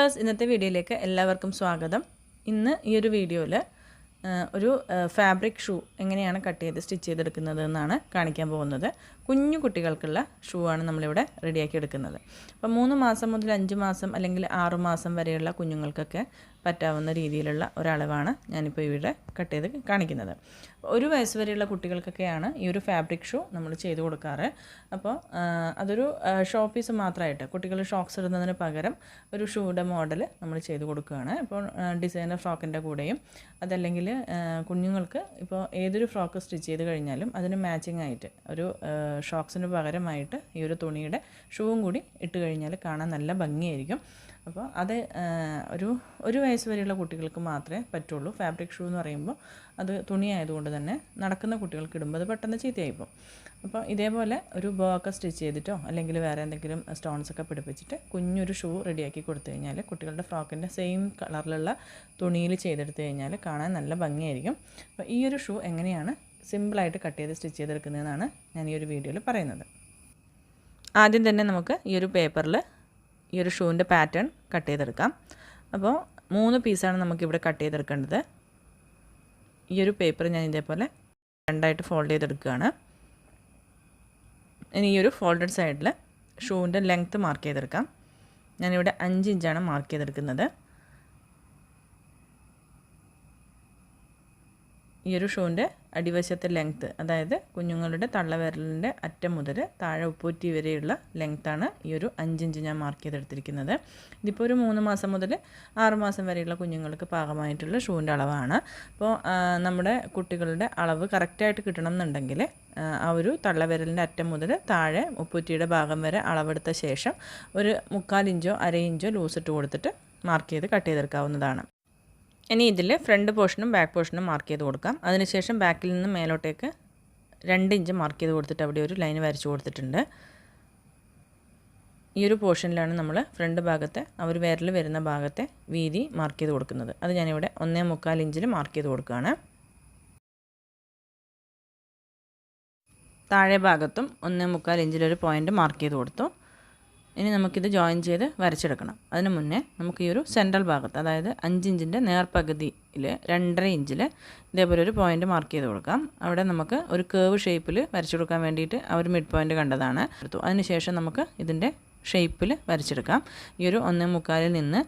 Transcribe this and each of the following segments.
Viewers, ഇന്നത്തെ വീഡിയോയിലേക്ക് എല്ലാവർക്കും സ്വാഗതം. ഇന്ന് ഈ ഒരു വീഡിയോയിൽ ഒരു ഫാബ്രിക് ഷൂ എങ്ങനെയാണ് കട്ട് ചെയ്ത് സ്റ്റിച്ച് ചെയ്തെടുക്കുന്നത് എന്നാണ് കാണിക്കാൻ പോകുന്നത്. കുഞ്ഞു കുട്ടികൾക്കുള്ള ഷൂ ആണ് നമ്മളിവിടെ റെഡിയാക്കി എടുക്കുന്നത്. അപ്പോൾ 3 മാസം മുതൽ 5 മാസം അല്ലെങ്കിൽ 6 മാസം വരെയുള്ള കുഞ്ഞുങ്ങൾക്കൊക്കെ പറ്റാവുന്ന രീതിയിലുള്ള ഒരളവാണ് ഞാനിപ്പോൾ ഇവിടെ കട്ട് ചെയ്ത് കാണിക്കുന്നത്. 1 വയസ്സ് വരെയുള്ള കുട്ടികൾക്കൊക്കെയാണ് ഈ ഒരു ഫാബ്രിക് ഷൂ നമ്മൾ ചെയ്ത് കൊടുക്കാറ്. അപ്പോൾ അതൊരു ഷോ പീസ് മാത്രമായിട്ട് കുട്ടികൾ ഷോക്സ് ഇടുന്നതിന് പകരം ഒരു ഷൂയുടെ മോഡൽ നമ്മൾ ചെയ്ത് കൊടുക്കുകയാണ്. ഇപ്പോൾ ഡിസൈനർ ഫ്രോക്കിൻ്റെ കൂടെയും അതല്ലെങ്കിൽ കുഞ്ഞുങ്ങൾക്ക് ഇപ്പോൾ ഏതൊരു ഫ്രോക്ക് സ്റ്റിച്ച് ചെയ്ത് കഴിഞ്ഞാലും അതിന് മാച്ചിങ് ആയിട്ട് ഒരു ഷോക്സിന് പകരമായിട്ട് ഈ ഒരു തുണിയുടെ ഷൂവും കൂടി ഇട്ട് കഴിഞ്ഞാൽ കാണാൻ നല്ല ഭംഗിയായിരിക്കും. അപ്പോൾ അത് ഒരു വയസ്സ് വരെയുള്ള കുട്ടികൾക്ക് മാത്രമേ പറ്റുള്ളൂ. ഫാബ്രിക് ഷൂ എന്ന് പറയുമ്പോൾ അത് തുണി ആയതുകൊണ്ട് തന്നെ നടക്കുന്ന കുട്ടികൾക്ക് ഇടുമ്പോൾ അത് പെട്ടെന്ന് ചീത്തയായിപ്പോൾ. അപ്പോൾ ഇതേപോലെ ഒരു ബോ ഒക്കെ സ്റ്റിച്ച് ചെയ്തിട്ടോ അല്ലെങ്കിൽ വേറെ എന്തെങ്കിലും സ്റ്റോൺസൊക്കെ പിടിപ്പിച്ചിട്ട് കുഞ്ഞൊരു ഷൂ റെഡിയാക്കി കൊടുത്തു കഴിഞ്ഞാൽ കുട്ടികളുടെ ഫ്രോക്കിൻ്റെ സെയിം കളറിലുള്ള തുണിയിൽ ചെയ്തെടുത്ത് കഴിഞ്ഞാൽ കാണാൻ നല്ല ഭംഗിയായിരിക്കും. അപ്പോൾ ഈ ഒരു ഷൂ എങ്ങനെയാണ് സിമ്പിളായിട്ട് കട്ട് ചെയ്ത് സ്റ്റിച്ച് ചെയ്തെടുക്കുന്നതെന്നാണ് ഞാൻ ഈ ഒരു വീഡിയോയിൽ പറയുന്നത്. ആദ്യം തന്നെ നമുക്ക് ഈ ഒരു പേപ്പറിൽ ഈ ഒരു ഷൂവിൻ്റെ പാറ്റേൺ കട്ട് ചെയ്തെടുക്കാം. അപ്പോൾ 3 പീസാണ് നമുക്കിവിടെ കട്ട് ചെയ്തെടുക്കേണ്ടത്. ഈ ഒരു പേപ്പർ ഞാൻ ഇതേപോലെ 2ആയിട്ട് ഫോൾഡ് ചെയ്തെടുക്കുകയാണ്. ഇനി ഈ ഒരു ഫോൾഡഡ് സൈഡിൽ ഷൂവിൻ്റെ ലെങ്ത്ത് മാർക്ക് ചെയ്തെടുക്കാം. ഞാനിവിടെ 5 ഇഞ്ചാണ് മാർക്ക് ചെയ്തെടുക്കുന്നത്. ഈ ഒരു ഷൂവിൻ്റെ അടിവശത്തെ ലെങ്ത്ത്, അതായത് കുഞ്ഞുങ്ങളുടെ തള്ളവിരലിൻ്റെ അറ്റം മുതൽ താഴെ ഉപ്പൂറ്റി വരെയുള്ള ലെങ്ത്താണ് ഈ ഒരു 5 ഇഞ്ച് ഞാൻ മാർക്ക് ചെയ്തെടുത്തിരിക്കുന്നത്. ഇതിപ്പോൾ ഒരു 3 മാസം മുതൽ 6 മാസം വരെയുള്ള കുഞ്ഞുങ്ങൾക്ക് പാകമായിട്ടുള്ള ഷൂവിൻ്റെ അളവാണ്. അപ്പോൾ നമ്മുടെ കുട്ടികളുടെ അളവ് കറക്റ്റായിട്ട് കിട്ടണം എന്നുണ്ടെങ്കിൽ ആ ഒരു തള്ളവിരലിൻ്റെ അറ്റം മുതൽ താഴെ ഉപ്പൂറ്റിയുടെ ഭാഗം വരെ അളവെടുത്ത ശേഷം ഒരു 3/4 ഇഞ്ചോ 1/2 ഇഞ്ചോ ലൂസിട്ട് കൊടുത്തിട്ട് മാർക്ക് ചെയ്ത് കട്ട് ചെയ്തെടുക്കാവുന്നതാണ്. ഇനി ഇതിൽ ഫ്രണ്ട് പോർഷനും ബാക്ക് പോർഷനും മാർക്ക് ചെയ്ത് കൊടുക്കാം. അതിനുശേഷം ബാക്കിൽ നിന്ന് മേലോട്ടേക്ക് 2 ഇഞ്ച് മാർക്ക് ചെയ്ത് കൊടുത്തിട്ട് അവിടെ ഒരു ലൈൻ വരച്ച് കൊടുത്തിട്ടുണ്ട്. ഈ ഒരു പോർഷനിലാണ് നമ്മൾ ഫ്രണ്ട് ഭാഗത്തെ ആ ഒരു വിരൽ വരുന്ന ഭാഗത്തെ വീതി മാർക്ക് ചെയ്ത് കൊടുക്കുന്നത്. അത് ഞാനിവിടെ 1.25 ഇഞ്ചിൽ മാർക്ക് ചെയ്ത് കൊടുക്കുകയാണ്. താഴെ ഭാഗത്തും 1.25 ഇഞ്ചിലൊരു പോയിൻ്റ് മാർക്ക് ചെയ്ത് കൊടുത്തു. ഇനി നമുക്കിത് ജോയിൻ ചെയ്ത് വരച്ചെടുക്കണം. അതിന് മുന്നേ നമുക്ക് ഈ ഒരു സെൻട്രൽ ഭാഗത്ത്, അതായത് 5 ഇഞ്ചിൻ്റെ നേർപകുതിയിൽ 2.5 ഇഞ്ചിൽ ഇതേപോലെ ഒരു പോയിൻ്റ് മാർക്ക് ചെയ്ത് കൊടുക്കാം. അവിടെ നമുക്ക് ഒരു കേവ് ഷേപ്പിൽ വരച്ചു കൊടുക്കാൻ വേണ്ടിയിട്ട് ആ ഒരു മിഡ് പോയിൻ്റ് കണ്ടതാണ്. അതിനുശേഷം നമുക്ക് ഇതിൻ്റെ ഷേപ്പിൽ വരച്ചെടുക്കാം. ഈ ഒരു 1.25 നിന്ന്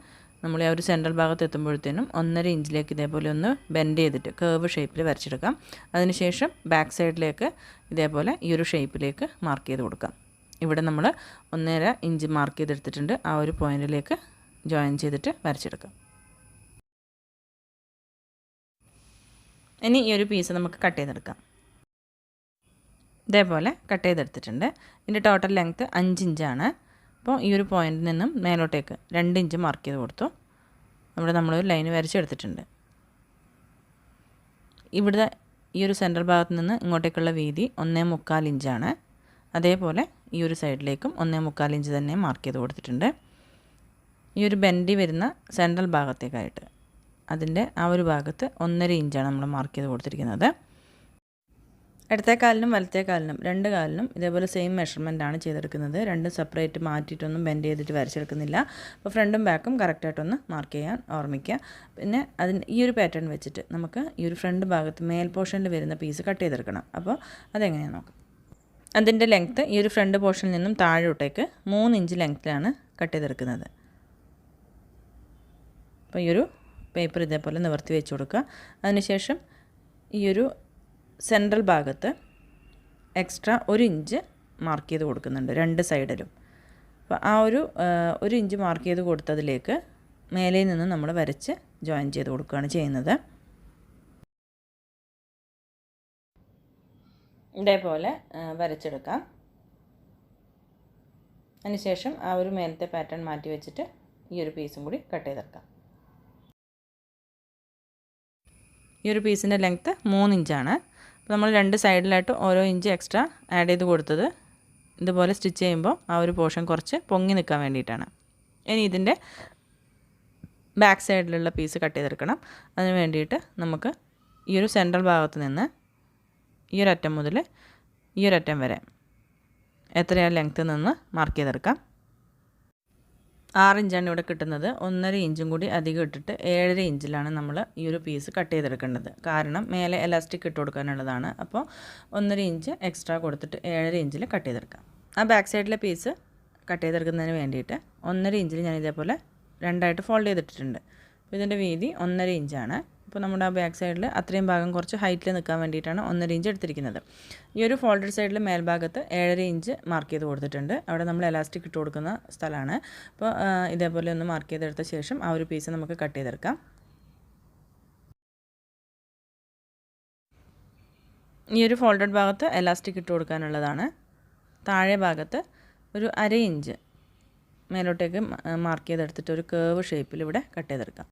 നമ്മൾ ആ ഒരു സെൻട്രൽ ഭാഗത്ത് എത്തുമ്പോഴത്തേനും 1.5 ഇഞ്ചിലേക്ക് ഇതേപോലെ ഒന്ന് ബെൻഡ് ചെയ്തിട്ട് കേവ് ഷേപ്പിൽ വരച്ചെടുക്കാം. അതിനുശേഷം ബാക്ക് സൈഡിലേക്ക് ഇതേപോലെ ഈ ഒരു ഷേപ്പിലേക്ക് മാർക്ക് ചെയ്ത് കൊടുക്കാം. ഇവിടെ നമ്മൾ 1.5 ഇഞ്ച് മാർക്ക് ചെയ്തെടുത്തിട്ടുണ്ട്. ആ ഒരു പോയിന്റിലേക്ക് ജോയിൻ ചെയ്തിട്ട് വരച്ചെടുക്കാം. ഇനി ഈ ഒരു പീസ് നമുക്ക് കട്ട് ചെയ്തെടുക്കാം. ഇതേപോലെ കട്ട് ചെയ്തെടുത്തിട്ടുണ്ട്. ഇതിൻ്റെ ടോട്ടൽ ലെങ്ത്ത് 5 ഇഞ്ചാണ്. അപ്പോൾ ഈ ഒരു പോയിന്റിൽ നിന്നും മേലോട്ടേക്ക് 2 ഇഞ്ച് മാർക്ക് ചെയ്ത് കൊടുത്തു. അവിടെ നമ്മളൊരു ലൈൻ വരച്ചെടുത്തിട്ടുണ്ട്. ഇവിടെ ഈ ഒരു സെൻട്രൽ ഭാഗത്ത് നിന്ന് ഇങ്ങോട്ടേക്കുള്ള വീതി 1.25 ഇഞ്ചാണ്. അതേപോലെ ഈ ഒരു സൈഡിലേക്കും 1.25 ഇഞ്ച് തന്നെ മാർക്ക് ചെയ്ത് കൊടുത്തിട്ടുണ്ട്. ഈ ഒരു ബെൻഡി വരുന്ന സെൻട്രൽ ഭാഗത്തേക്കായിട്ട് അതിൻ്റെ ആ ഒരു ഭാഗത്ത് 1.5 ഇഞ്ചാണ് നമ്മൾ മാർക്ക് ചെയ്ത് കൊടുത്തിരിക്കുന്നത്. ഇടത്തെ കാലിനും വലത്തെ കാലിനും 2 കാലിനും ഇതേപോലെ സെയിം മെഷർമെൻറ്റാണ് ചെയ്തെടുക്കുന്നത്. 2 സെപ്പറേറ്റ് മാറ്റിയിട്ടൊന്നും ബെൻഡ് ചെയ്തിട്ട് വരച്ചെടുക്കുന്നില്ല. അപ്പോൾ ഫ്രണ്ടും ബാക്കും കറക്റ്റായിട്ടൊന്ന് മാർക്ക് ചെയ്യാൻ ഓർമ്മിക്കുക. പിന്നെ ഈ ഒരു പാറ്റേൺ വെച്ചിട്ട് നമുക്ക് ഈ ഒരു ഫ്രണ്ട് ഭാഗത്ത് മേൽ പോർഷനിൽ വരുന്ന പീസ് കട്ട് ചെയ്തെടുക്കണം. അപ്പോൾ അതെങ്ങനെയാണ് നോക്കാം. അതിൻ്റെ ലെങ്ത്ത് ഈ ഒരു ഫ്രണ്ട് പോർഷനിൽ നിന്നും താഴോട്ടേക്ക് 3 ഇഞ്ച് ലെങ്ത്തിലാണ് കട്ട് ചെയ്തെടുക്കുന്നത്. അപ്പോൾ ഈ ഒരു പേപ്പർ ഇതേപോലെ നിവർത്തി വെച്ച് കൊടുക്കുക. അതിനുശേഷം ഈ ഒരു സെൻട്രൽ ഭാഗത്ത് എക്സ്ട്രാ 1 ഇഞ്ച് മാർക്ക് ചെയ്ത് കൊടുക്കുന്നുണ്ട് 2 സൈഡിലും. അപ്പോൾ ആ ഒരു 1 ഇഞ്ച് മാർക്ക് ചെയ്ത് കൊടുത്തതിലേക്ക് മേലെ നിന്ന് നമ്മൾ വരച്ച് ജോയിൻ ചെയ്ത് കൊടുക്കുകയാണ് ചെയ്യുന്നത്. ഇതേപോലെ വരച്ചെടുക്കാം. അതിനുശേഷം ആ ഒരു മേലത്തെ പാറ്റേൺ മാറ്റി വെച്ചിട്ട് ഈ ഒരു പീസും കൂടി കട്ട് ചെയ്തെടുക്കാം. ഈ ഒരു പീസിൻ്റെ ലെങ്ത്ത് 3 ഇഞ്ചാണ്. അപ്പോൾ നമ്മൾ 2 സൈഡിലായിട്ട് ഓരോ ഇഞ്ച് എക്സ്ട്രാ ആഡ് ചെയ്ത് കൊടുത്തത് ഇതുപോലെ സ്റ്റിച്ച് ചെയ്യുമ്പോൾ ആ ഒരു പോർഷൻ കുറച്ച് പൊങ്ങി നിൽക്കാൻ വേണ്ടിയിട്ടാണ്. ഇനി ഇതിൻ്റെ ബാക്ക് സൈഡിലുള്ള പീസ് കട്ട് ചെയ്തെടുക്കണം. അതിന് വേണ്ടിയിട്ട് നമുക്ക് ഈ ഒരു സെൻട്രൽ ഭാഗത്ത് നിന്ന് ഈ ഒരു അറ്റം മുതൽ ഈ ഒരു അറ്റം വരെ എത്രയാണ് ലെങ്ത്ത് നിന്ന് മാർക്ക് ചെയ്തെടുക്കാം. 6 ഇഞ്ചാണ് ഇവിടെ കിട്ടുന്നത്. 1.5 ഇഞ്ചും കൂടി അധികം ഇട്ടിട്ട് 7.5 ഇഞ്ചിലാണ് നമ്മൾ ഈ ഒരു പീസ് കട്ട് ചെയ്തെടുക്കേണ്ടത്. കാരണം മേലെ എലാസ്റ്റിക് ഇട്ട് കൊടുക്കാനുള്ളതാണ്. അപ്പോൾ 1.5 ഇഞ്ച് എക്സ്ട്രാ കൊടുത്തിട്ട് 7.5 ഇഞ്ചിൽ കട്ട് ചെയ്തെടുക്കാം. ആ ബാക്ക് സൈഡിലെ പീസ് കട്ട് ചെയ്തെടുക്കുന്നതിന് വേണ്ടിയിട്ട് 1.5 ഇഞ്ചിൽ ഞാൻ ഇതേപോലെ രണ്ടായിട്ട് ഫോൾഡ് ചെയ്തിട്ടിട്ടുണ്ട്. അപ്പോൾ ഇതിൻ്റെ വീതി 1.5 ഇഞ്ചാണ്. അപ്പോൾ നമ്മുടെ ആ ബാക്ക് സൈഡിൽ അത്രയും ഭാഗം കുറച്ച് ഹൈറ്റിൽ നിൽക്കാൻ വേണ്ടിയിട്ടാണ് 1.5 ഇഞ്ച് എടുത്തിരിക്കുന്നത്. ഈ ഒരു ഫോൾഡഡ് സൈഡിൽ മേൽഭാഗത്ത് 7.5 ഇഞ്ച് മാർക്ക് ചെയ്ത് കൊടുത്തിട്ടുണ്ട്. അവിടെ നമ്മൾ എലാസ്റ്റിക് ഇട്ട് കൊടുക്കുന്ന സ്ഥലമാണ്. അപ്പോൾ ഇതേപോലെ ഒന്ന് മാർക്ക് ചെയ്തെടുത്ത ശേഷം ആ ഒരു പീസ് നമുക്ക് കട്ട് ചെയ്തെടുക്കാം. ഈ ഒരു ഫോൾഡഡ് ഭാഗത്ത് എലാസ്റ്റിക് ഇട്ട് കൊടുക്കാനുള്ളതാണ്. താഴെ ഭാഗത്ത് ഒരു 1/2 ഇഞ്ച് മേലോട്ടേക്ക് മാർക്ക് ചെയ്തെടുത്തിട്ട് ഒരു കേർവ് ഷേപ്പിൽ ഇവിടെ കട്ട് ചെയ്തെടുക്കാം.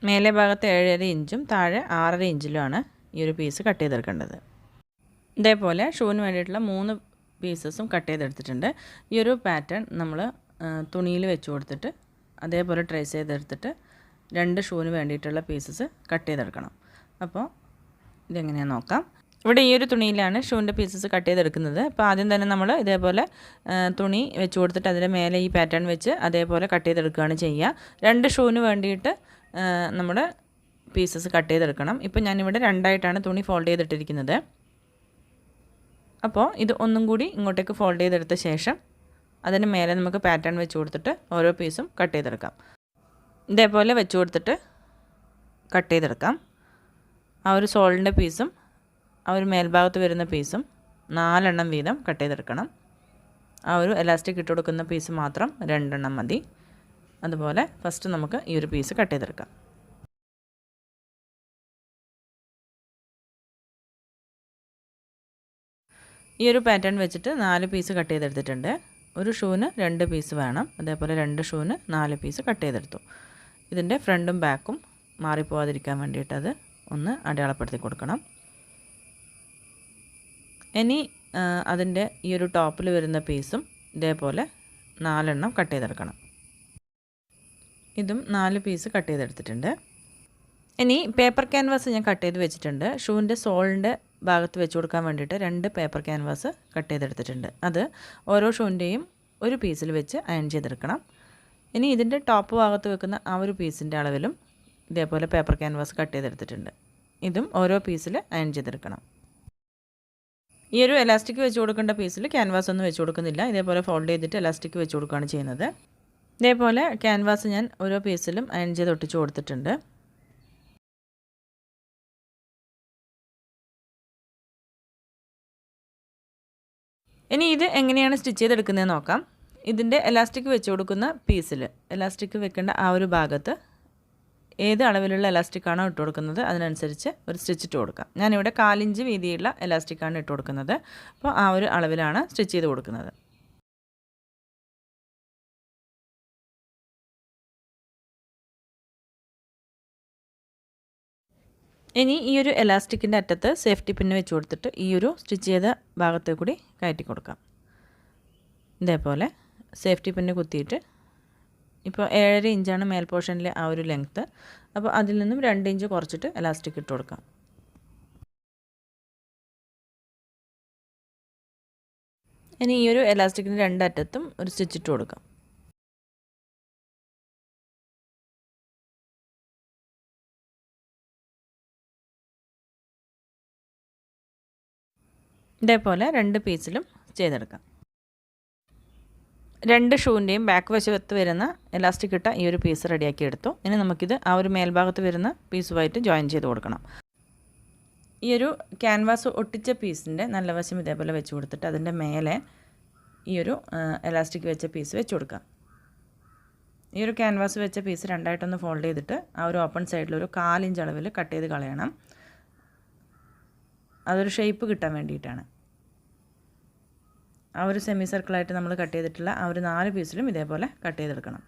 മേലെ ഭാഗത്ത് 7.5 ഇഞ്ചും താഴെ 6.5 ഇഞ്ചിലുമാണ് ഈ ഒരു പീസ് കട്ട് ചെയ്തെടുക്കേണ്ടത്. ഇതേപോലെ ഷൂവിന് വേണ്ടിയിട്ടുള്ള 3 പീസസും കട്ട് ചെയ്തെടുത്തിട്ടുണ്ട്. ഈ ഒരു പാറ്റേൺ നമ്മൾ തുണിയിൽ വെച്ച് കൊടുത്തിട്ട് അതേപോലെ ട്രേസ് ചെയ്തെടുത്തിട്ട് 2 ഷൂവിന് വേണ്ടിയിട്ടുള്ള പീസസ് കട്ട് ചെയ്തെടുക്കണം. അപ്പോൾ ഇതെങ്ങനെയാണെന്ന് നോക്കാം. ഇവിടെ ഈ ഒരു തുണിയിലാണ് ഷൂവിൻ്റെ പീസസ് കട്ട് ചെയ്തെടുക്കുന്നത്. അപ്പോൾ ആദ്യം തന്നെ നമ്മൾ ഇതേപോലെ തുണി വെച്ച് കൊടുത്തിട്ട് അതിൻ്റെ മേലെ ഈ പാറ്റേൺ വെച്ച് അതേപോലെ കട്ട് ചെയ്തെടുക്കുകയാണ് ചെയ്യുക. 2 ഷൂവിന് വേണ്ടിയിട്ട് നമ്മുടെ പീസസ് കട്ട് ചെയ്തെടുക്കണം. ഇപ്പോൾ ഞാനിവിടെ 2ആയിട്ടാണ് തുണി ഫോൾഡ് ചെയ്തിട്ടിരിക്കുന്നത്. അപ്പോൾ ഇത് ഒന്നും കൂടി ഇങ്ങോട്ടേക്ക് ഫോൾഡ് ചെയ്തെടുത്ത ശേഷം അതിന് മേലെ നമുക്ക് പാറ്റേൺ വെച്ച് കൊടുത്തിട്ട് ഓരോ പീസും കട്ട് ചെയ്തെടുക്കാം. ഇതേപോലെ വെച്ച് കൊടുത്തിട്ട് കട്ട് ചെയ്തെടുക്കാം. ആ ഒരു സോളിൻ്റെ പീസും ആ ഒരു മേൽഭാഗത്ത് വരുന്ന പീസും 4 എണ്ണം വീതം കട്ട് ചെയ്തെടുക്കണം. ആ ഒരു എലാസ്റ്റിക് ഇട്ട് കൊടുക്കുന്ന പീസ് മാത്രം 2 എണ്ണം മതി. അതുപോലെ ഫസ്റ്റ് നമുക്ക് ഈ ഒരു പീസ് കട്ട് ചെയ്തെടുക്കാം. ഈ ഒരു പാറ്റേൺ വെച്ചിട്ട് 4 പീസ് കട്ട് ചെയ്തെടുത്തിട്ടുണ്ട്. ഒരു ഷൂവിന് 2 പീസ് വേണം. അതേപോലെ 2 ഷൂവിന് 4 പീസ് കട്ട് ചെയ്തെടുത്തു. ഇതിൻ്റെ ഫ്രണ്ടും ബാക്കും മാറിപ്പോവാതിരിക്കാൻ വേണ്ടിയിട്ട് അത് ഒന്ന് അടയാളപ്പെടുത്തി കൊടുക്കണം. ഇനി അതിൻ്റെ ഈ ഒരു ടോപ്പിൽ വരുന്ന പീസും ഇതേപോലെ 4 എണ്ണം കട്ട് ചെയ്തെടുക്കണം. ഇതും 4 പീസ് കട്ട് ചെയ്തെടുത്തിട്ടുണ്ട്. ഇനി പേപ്പർ ക്യാൻവാസ് ഞാൻ കട്ട് ചെയ്ത് വെച്ചിട്ടുണ്ട്. ഷൂവിൻ്റെ സോളിൻ്റെ ഭാഗത്ത് വെച്ച് കൊടുക്കാൻ വേണ്ടിയിട്ട് 2 പേപ്പർ ക്യാൻവാസ് കട്ട് ചെയ്തെടുത്തിട്ടുണ്ട്. അത് ഓരോ ഷൂവിൻ്റെയും ഒരു പീസിൽ വെച്ച് അയൺ ചെയ്തെടുക്കണം. ഇനി ഇതിൻ്റെ ടോപ്പ് ഭാഗത്ത് വെക്കുന്ന ആ ഒരു പീസിൻ്റെ അളവിലും ഇതേപോലെ പേപ്പർ ക്യാൻവാസ് കട്ട് ചെയ്തെടുത്തിട്ടുണ്ട്. ഇതും ഓരോ പീസിൽ അയൺ ചെയ്തെടുക്കണം. ഈ ഒരു എലാസ്റ്റിക് വെച്ച് കൊടുക്കേണ്ട പീസിൽ ക്യാൻവാസ് ഒന്നും വെച്ച് കൊടുക്കുന്നില്ല. ഇതേപോലെ ഫോൾഡ് ചെയ്തിട്ട് എലാസ്റ്റിക് വെച്ച് കൊടുക്കുകയാണ് ചെയ്യുന്നത്. ഇതേപോലെ ക്യാൻവാസ് ഞാൻ ഓരോ പീസിലും അയൺ ചെയ്ത് ഒട്ടിച്ച് കൊടുത്തിട്ടുണ്ട്. ഇനി ഇത് എങ്ങനെയാണ് സ്റ്റിച്ച് ചെയ്തെടുക്കുന്നതെന്ന് നോക്കാം. ഇതിൻ്റെ എലാസ്റ്റിക് വെച്ച് കൊടുക്കുന്ന പീസിൽ എലാസ്റ്റിക് വെക്കേണ്ട ആ ഒരു ഭാഗത്ത് ഏത് അളവിലുള്ള എലാസ്റ്റിക്കാണോ ഇട്ട് കൊടുക്കുന്നത് അതിനനുസരിച്ച് ഒരു സ്റ്റിച്ച് ഇട്ട് കൊടുക്കാം. ഞാനിവിടെ 4 ഇഞ്ച് വീതിയുള്ള എലാസ്റ്റിക്കാണ് ഇട്ട് കൊടുക്കുന്നത്. അപ്പോൾ ആ ഒരു അളവിലാണ് സ്റ്റിച്ച് ചെയ്ത് കൊടുക്കുന്നത്. ഇനി ഈ ഒരു എലാസ്റ്റിക്കിൻ്റെ അറ്റത്ത് സേഫ്റ്റി പിന്ന് വെച്ച് കൊടുത്തിട്ട് ഈ ഒരു സ്റ്റിച്ച് ചെയ്ത ഭാഗത്തെ കൂടി കയറ്റി കൊടുക്കാം. ഇതേപോലെ സേഫ്റ്റി പിന്ന് കുത്തിയിട്ട് ഇപ്പോൾ 7.5 ഇഞ്ചാണ് മേൽ പോർഷനിലെ ആ ഒരു ലെങ്ത്ത്. അപ്പോൾ അതിൽ നിന്നും 2 ഇഞ്ച് കുറച്ചിട്ട് എലാസ്റ്റിക് ഇട്ട് കൊടുക്കാം. ഇനി ഈ ഒരു എലാസ്റ്റിക്കിൻ്റെ 2 അറ്റത്തും ഒരു സ്റ്റിച്ച് ഇട്ട് കൊടുക്കാം. ഇതേപോലെ 2 പീസിലും ചെയ്തെടുക്കാം. 2 ഷൂവിൻ്റെയും ബാക്ക് വശത്ത് വരുന്ന എലാസ്റ്റിക് ഇട്ട ഈ ഒരു പീസ് റെഡിയാക്കി എടുത്തു. ഇനി നമുക്കിത് ആ ഒരു മേൽഭാഗത്ത് വരുന്ന പീസുമായിട്ട് ജോയിൻ ചെയ്ത് കൊടുക്കണം. ഈ ഒരു ക്യാൻവാസ് ഒട്ടിച്ച പീസിൻ്റെ നല്ല വശം ഇതേപോലെ വെച്ച് കൊടുത്തിട്ട് അതിൻ്റെ മേലെ ഈ ഒരു എലാസ്റ്റിക് വെച്ച പീസ് വെച്ച് കൊടുക്കാം. ഈ ഒരു ക്യാൻവാസ് വെച്ച പീസ് 2ആയിട്ടൊന്ന് ഫോൾഡ് ചെയ്തിട്ട് ആ ഒരു ഓപ്പൺ സൈഡിൽ ഒരു 4 ഇഞ്ച് അളവിൽ കട്ട് ചെയ്ത് കളയണം. അതൊരു ഷേപ്പ് കിട്ടാൻ വേണ്ടിയിട്ടാണ്. ആ ഒരു സെമി സർക്കിളായിട്ട് നമ്മൾ കട്ട് ചെയ്തിട്ടുള്ള ആ ഒരു 4 പീസിലും ഇതേപോലെ കട്ട് ചെയ്തെടുക്കണം.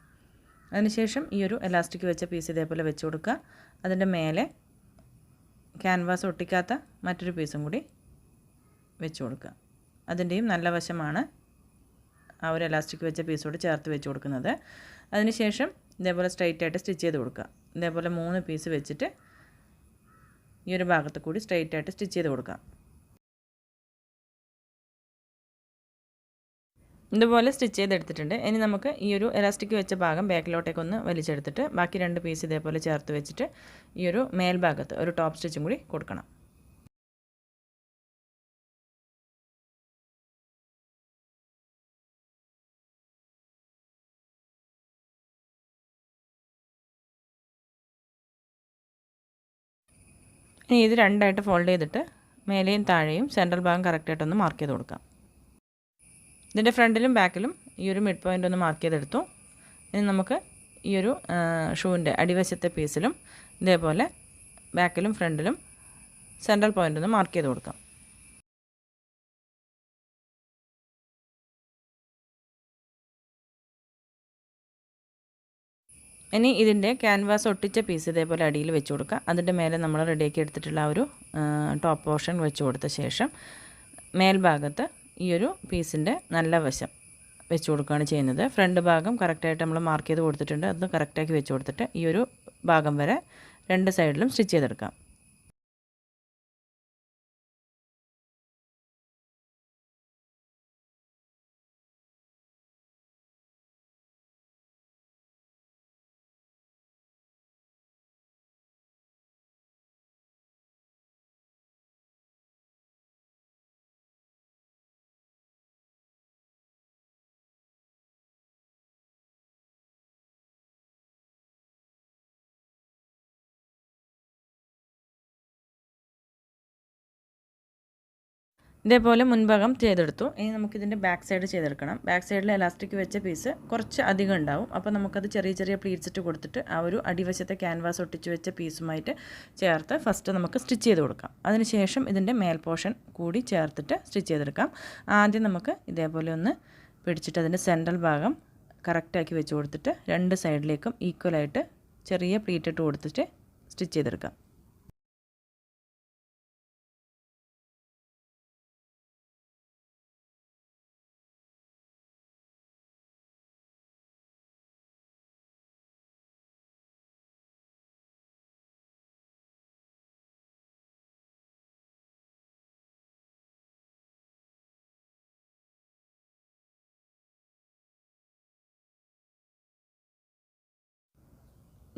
അതിനുശേഷം ഈ ഒരു എലാസ്റ്റിക് വെച്ച പീസ് ഇതേപോലെ വെച്ച് കൊടുക്കുക. അതിൻ്റെ മേലെ ക്യാൻവാസ് ഒട്ടിക്കാത്ത മറ്റൊരു പീസും കൂടി വെച്ച് കൊടുക്കുക. അതിൻ്റെയും നല്ല വശമാണ് ആ ഒരു എലാസ്റ്റിക് വെച്ച പീസോട് ചേർത്ത് വെച്ച് കൊടുക്കുന്നത്. അതിനുശേഷം ഇതേപോലെ സ്ട്രൈറ്റ് ആയിട്ട് സ്റ്റിച്ച് ചെയ്ത് കൊടുക്കുക. ഇതേപോലെ 3 പീസ് വെച്ചിട്ട് ഈ ഒരു ഭാഗത്ത് കൂടി സ്ട്രൈറ്റ് ആയിട്ട് സ്റ്റിച്ച് ചെയ്ത് കൊടുക്കാം. ഇതുപോലെ സ്റ്റിച്ച് ചെയ്തെടുത്തിട്ടുണ്ട്. ഇനി നമുക്ക് ഈ ഒരു എലാസ്റ്റിക് വെച്ച ഭാഗം ബാക്കിലോട്ടേക്കൊന്ന് വലിച്ചെടുത്തിട്ട് ബാക്കി 2 പീസ് ഇതേപോലെ ചേർത്ത് വെച്ചിട്ട് ഈ ഒരു മേൽഭാഗത്ത് ഒരു ടോപ്പ് സ്റ്റിച്ചും കൂടി കൊടുക്കണം. ഇനി ഇത് രണ്ടായിട്ട് ഫോൾഡ് ചെയ്തിട്ട് മേലെയും താഴെയും സെൻട്രൽ ഭാഗം കറക്റ്റായിട്ടൊന്ന് മാർക്ക് ചെയ്ത് കൊടുക്കാം. ഇതിൻ്റെ ഫ്രണ്ടിലും ബാക്കിലും ഈ ഒരു മിഡ് പോയിൻ്റ് ഒന്ന് മാർക്ക് ചെയ്തെടുത്തു. ഇനി നമുക്ക് ഈ ഒരു ഷൂവിൻ്റെ അടിവശത്തെ പീസിലും ഇതേപോലെ ബാക്കിലും ഫ്രണ്ടിലും സെൻട്രൽ പോയിൻ്റ് ഒന്ന് മാർക്ക് ചെയ്ത് കൊടുക്കാം. ഇനി ഇതിൻ്റെ ക്യാൻവാസ് ഒട്ടിച്ച പീസ് ഇതേപോലെ അടിയിൽ വെച്ച് കൊടുക്കുക. അതിൻ്റെ മേലെ നമ്മൾ റെഡിയാക്കി എടുത്തിട്ടുള്ള ആ ഒരു ടോപ്പ് പോർഷൻ വെച്ച് കൊടുത്ത ശേഷം മേൽഭാഗത്ത് ഈ ഒരു പീസിൻ്റെ നല്ല വശം വെച്ച് കൊടുക്കുകയാണ് ചെയ്യുന്നത്. ഫ്രണ്ട് ഭാഗം കറക്റ്റായിട്ട് നമ്മൾ മാർക്ക് ചെയ്ത് കൊടുത്തിട്ടുണ്ട്. അത് കറക്റ്റാക്കി വെച്ച് കൊടുത്തിട്ട് ഈ ഒരു ഭാഗം വരെ 2 സൈഡിലും സ്റ്റിച്ച് ചെയ്തെടുക്കാം. ഇതേപോലെ മുൻഭാഗം ചെയ്തെടുത്തു. ഇനി നമുക്കിതിൻ്റെ ബാക്ക് സൈഡ് ചെയ്തെടുക്കണം. ബാക്ക് സൈഡിൽ എലാസ്റ്റിക് വെച്ച പീസ് കുറച്ച് അധികം ഉണ്ടാവും. അപ്പോൾ നമുക്കത് ചെറിയ ചെറിയ പ്ലീറ്റ്സ് ഇട്ട് കൊടുത്തിട്ട് ആ ഒരു അടിവശത്തെ ക്യാൻവാസ് ഒട്ടിച്ച് വെച്ച പീസുമായിട്ട് ചേർത്ത് ഫസ്റ്റ് നമുക്ക് സ്റ്റിച്ച് ചെയ്ത് കൊടുക്കാം. അതിനുശേഷം ഇതിൻ്റെ മേൽ പോർഷൻ കൂടി ചേർത്തിട്ട് സ്റ്റിച്ച് ചെയ്തെടുക്കാം. ആദ്യം നമുക്ക് ഇതേപോലെ ഒന്ന് പിടിച്ചിട്ട് അതിൻ്റെ സെൻട്രൽ ഭാഗം കറക്റ്റാക്കി വെച്ച് കൊടുത്തിട്ട് 2 സൈഡിലേക്കും ഈക്വലായിട്ട് ചെറിയ പ്ലീറ്റ് ഇട്ട് കൊടുത്തിട്ട് സ്റ്റിച്ച് ചെയ്തെടുക്കാം.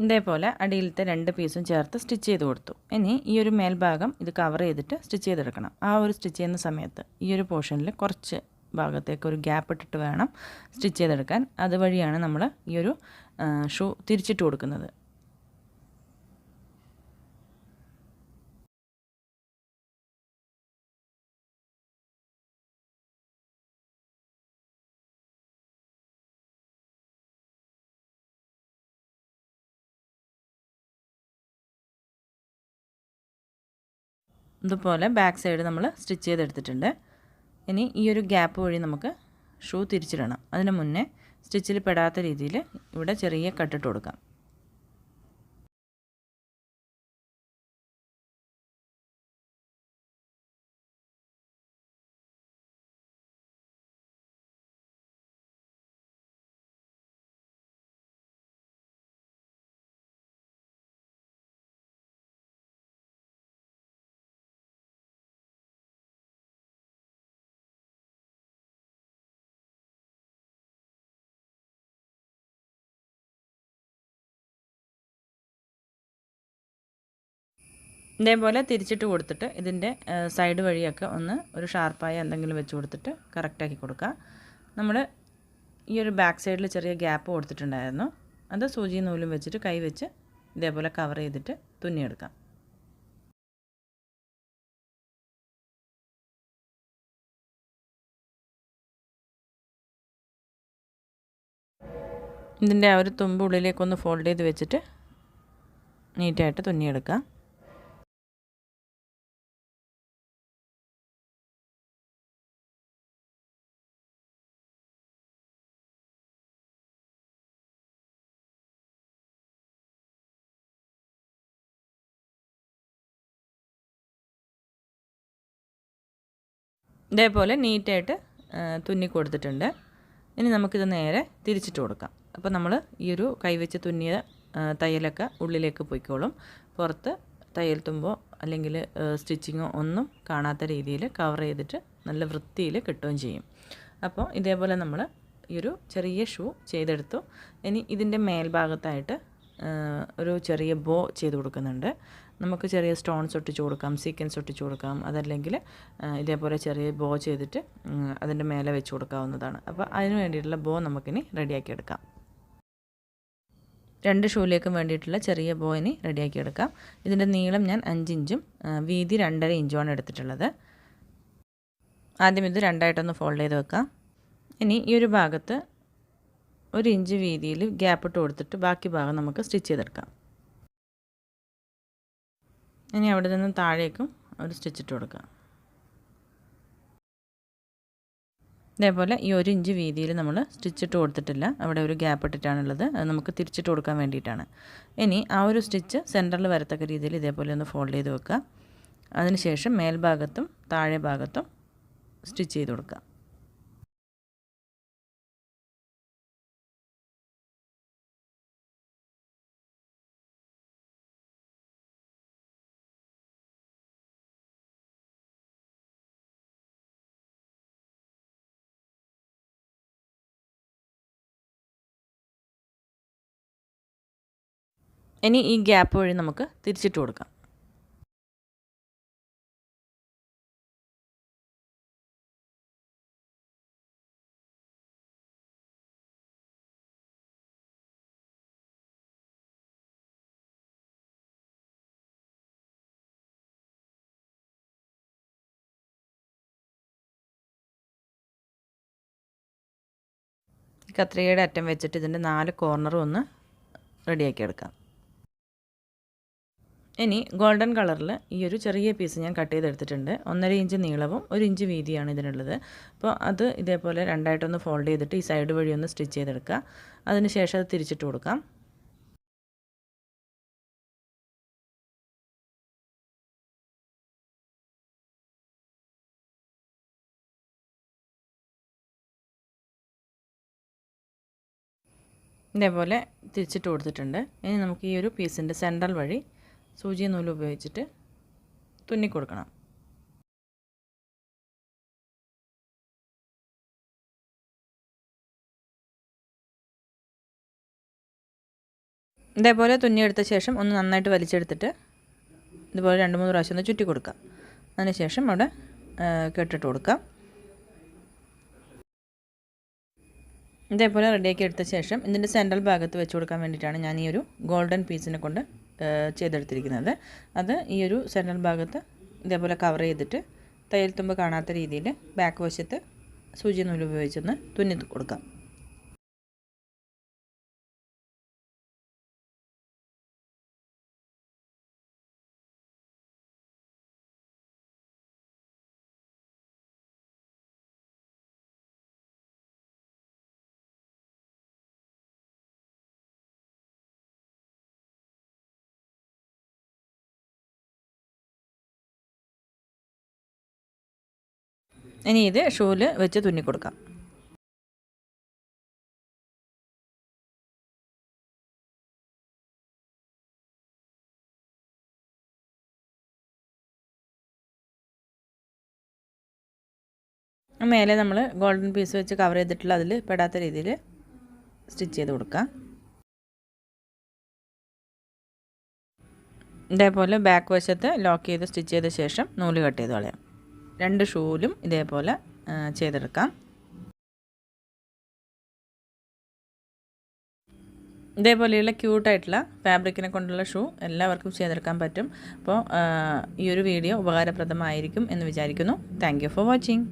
ഇതേപോലെ അടിയിലത്തെ 2 പീസും ചേർത്ത് സ്റ്റിച്ച് ചെയ്ത് കൊടുത്തു. ഇനി ഈ ഒരു മേൽഭാഗം ഇത് കവർ ചെയ്തിട്ട് സ്റ്റിച്ച് ചെയ്തെടുക്കണം. ആ ഒരു സ്റ്റിച്ച് ചെയ്യുന്ന സമയത്ത് ഈ ഒരു പോർഷനിൽ കുറച്ച് ഭാഗത്തേക്ക് ഒരു ഗ്യാപ്പ് ഇട്ടിട്ട് വേണം സ്റ്റിച്ച് ചെയ്തെടുക്കാൻ. അതുവഴിയാണ് നമ്മൾ ഈ ഒരു ഷൂ തിരിച്ചിട്ട് കൊടുക്കുന്നത്. ഇതുപോലെ ബാക്ക് സൈഡ് നമ്മൾ സ്റ്റിച്ച് ചെയ്തെടുത്തിട്ടുണ്ട്. ഇനി ഈ ഒരു ഗ്യാപ്പ് വഴി നമുക്ക് ഷൂ തിരിച്ചിടണം. അതിന് മുന്നേ സ്റ്റിച്ചിൽ പെടാത്ത രീതിയിൽ ഇവിടെ ചെറിയ കട്ടിട്ട് കൊടുക്കാം. ഇതേപോലെ തിരിച്ചിട്ട് കൊടുത്തിട്ട് ഇതിൻ്റെ സൈഡ് വഴിയൊക്കെ ഒരു ഷാർപ്പായ എന്തെങ്കിലും വെച്ച് കൊടുത്തിട്ട് കറക്റ്റാക്കി കൊടുക്കുക. നമ്മൾ ഈ ഒരു ബാക്ക് സൈഡിൽ ചെറിയ ഗ്യാപ്പ് കൊടുത്തിട്ടുണ്ടായിരുന്നു. അത് സൂചി നൂലും വെച്ചിട്ട് കൈ വെച്ച് ഇതേപോലെ കവർ ചെയ്തിട്ട് തുന്നിയെടുക്കാം. ഇതിൻ്റെ ആ ഒരു തുമ്പ് ഉള്ളിലേക്കൊന്ന് ഫോൾഡ് ചെയ്ത് വെച്ചിട്ട് നീറ്റായിട്ട് തുന്നിയെടുക്കാം. ഇതേപോലെ നീറ്റായിട്ട് തുന്നി കൊടുത്തിട്ടുണ്ട്. ഇനി നമുക്കിത് നേരെ തിരിച്ചിട്ട് കൊടുക്കാം. അപ്പോൾ നമ്മൾ ഈ ഒരു കൈവച്ച് തുന്നിയ തയ്യലൊക്കെ ഉള്ളിലേക്ക് പോയിക്കോളും. പുറത്ത് തയ്യൽ തുമ്പോ അല്ലെങ്കിൽ സ്റ്റിച്ചിങ്ങോ ഒന്നും കാണാത്ത രീതിയിൽ കവർ ചെയ്തിട്ട് നല്ല വൃത്തിയിൽ കിട്ടുകയും ചെയ്യും. അപ്പോൾ ഇതേപോലെ നമ്മൾ ഈ ഒരു ചെറിയ ഷൂ ചെയ്തെടുത്തു. ഇനി ഇതിൻ്റെ മേൽഭാഗത്തായിട്ട് ഒരു ചെറിയ ബോ ചെയ്ത് കൊടുക്കുന്നുണ്ട്. നമുക്ക് ചെറിയ സ്റ്റോൺസ് ഒട്ടിച്ച് കൊടുക്കാം, സീക്വൻസ് ഒട്ടിച്ച് കൊടുക്കാം, അതല്ലെങ്കിൽ ഇതേപോലെ ചെറിയ ബോ ചെയ്തിട്ട് അതിൻ്റെ മേലെ വെച്ച് കൊടുക്കാവുന്നതാണ്. അപ്പോൾ അതിന് വേണ്ടിയിട്ടുള്ള ബോ നമുക്കിനി റെഡിയാക്കി എടുക്കാം. 2 ഷൂലേക്കും വേണ്ടിയിട്ടുള്ള ചെറിയ ബോ ഇനി റെഡിയാക്കി എടുക്കാം. ഇതിൻ്റെ നീളം ഞാൻ 5 ഇഞ്ചും വീതി 2.5 ഇഞ്ചുമാണ് എടുത്തിട്ടുള്ളത്. ആദ്യം ഇത് രണ്ടായിട്ടൊന്ന് ഫോൾഡ് ചെയ്ത് വെക്കാം. ഇനി ഈ ഒരു ഭാഗത്ത് 1 ഇഞ്ച് വീതിയിൽ ഗ്യാപ്പ് ഇട്ട് കൊടുത്തിട്ട് ബാക്കി ഭാഗം നമുക്ക് സ്റ്റിച്ച് ചെയ്തെടുക്കാം. ഇനി അവിടെ നിന്നും താഴേക്കും ഒരു സ്റ്റിച്ച് ഇട്ട് കൊടുക്കാം. ഇതേപോലെ ഈ 1 ഇഞ്ച് വീതിയിൽ നമ്മൾ സ്റ്റിച്ചിട്ട് കൊടുത്തിട്ടില്ല, അവിടെ ഒരു ഗ്യാപ്പ് ഇട്ടിട്ടാണുള്ളത്. അത് നമുക്ക് തിരിച്ചിട്ട് കൊടുക്കാൻ വേണ്ടിയിട്ടാണ്. ഇനി ആ ഒരു സ്റ്റിച്ച് സെൻറ്ററിൽ വരത്തക്ക രീതിയിൽ ഇതേപോലെ ഒന്ന് ഫോൾഡ് ചെയ്ത് വെക്കുക. അതിനുശേഷം മേൽഭാഗത്തും താഴെ ഭാഗത്തും സ്റ്റിച്ച് ചെയ്ത് കൊടുക്കുക. ഇനി ഈ ഗ്യാപ്പ് വഴി നമുക്ക് തിരിച്ചിട്ട് കൊടുക്കാം. കത്രികയുടെ അറ്റം വെച്ചിട്ട് ഇതിൻ്റെ 4 കോർണറും ഒന്ന് റെഡിയാക്കി എടുക്കാം. ഇനി ഗോൾഡൻ കളറിൽ ഈ ഒരു ചെറിയ പീസ് ഞാൻ കട്ട് ചെയ്തെടുത്തിട്ടുണ്ട്. 1.5 ഇഞ്ച് നീളവും 1 ഇഞ്ച് വീതിയാണ് ഇതിനുള്ളത്. അപ്പോൾ അത് ഇതേപോലെ രണ്ടായിട്ടൊന്ന് ഫോൾഡ് ചെയ്തിട്ട് ഈ സൈഡ് വഴി ഒന്ന് സ്റ്റിച്ച് ചെയ്തെടുക്കുക. അതിന് ശേഷം അത് തിരിച്ചിട്ട് കൊടുക്കാം. ഇതേപോലെ തിരിച്ചിട്ട് കൊടുത്തിട്ടുണ്ട്. ഇനി നമുക്ക് ഈ ഒരു പീസിൻ്റെ സെൻട്രൽ വഴി സൂചി നൂല് ഉപയോഗിച്ചിട്ട് തുന്നി കൊടുക്കണം. ഇതേപോലെ തുന്നിയെടുത്ത ശേഷം ഒന്ന് നന്നായിട്ട് വലിച്ചെടുത്തിട്ട് ഇതുപോലെ 2-3 പ്രാവശ്യം ഒന്ന് ചുറ്റി കൊടുക്കാം. അതിനുശേഷം അവിടെ കെട്ടിട്ട് കൊടുക്കാം. ഇതേപോലെ റെഡിയാക്കി എടുത്ത ശേഷം ഇതിൻ്റെ സെൻട്രൽ ഭാഗത്ത് വെച്ച് കൊടുക്കാൻ വേണ്ടിയിട്ടാണ് ഞാൻ ഈ ഒരു ഗോൾഡൻ പീസിനെ കൊണ്ട് ചെയ്തെടുത്തിരിക്കുന്നത്. അത് ഈ ഒരു സെൻട്രൽ ഭാഗത്ത് ഇതേപോലെ കവർ ചെയ്തിട്ട് തയ്യൽ തുമ്പ് കാണാത്ത രീതിയിൽ ബാക്ക് വശത്ത് സൂചി നൂല് ഉപയോഗിച്ചൊന്ന് തുന്നി കൊടുക്കാം. ഇനി ഇത് ഷൂവിൽ വെച്ച് തുന്നി കൊടുക്കാം. മേലെ നമ്മൾ ഗോൾഡൻ പീസ് വെച്ച് കവർ ചെയ്തിട്ടുള്ള അതിൽ പെടാത്ത രീതിയിൽ സ്റ്റിച്ച് ചെയ്ത് കൊടുക്കാം. ഇതേപോലെ ബാക്ക് വശത്ത് ലോക്ക് ചെയ്ത് സ്റ്റിച്ച് ചെയ്ത ശേഷം നൂല് കട്ട് ചെയ്ത് കളയാം. 2 ഷൂവിലും ഇതേപോലെ ചെയ്തെടുക്കാം. ഇതേപോലെയുള്ള ക്യൂട്ടായിട്ടുള്ള ഫാബ്രിക്കിനെ കൊണ്ടുള്ള ഷൂ എല്ലാവർക്കും ചെയ്തെടുക്കാൻ പറ്റും. അപ്പോൾ ഈ ഒരു വീഡിയോ ഉപകാരപ്രദമായിരിക്കും എന്ന് വിചാരിക്കുന്നു. Thank you for watching.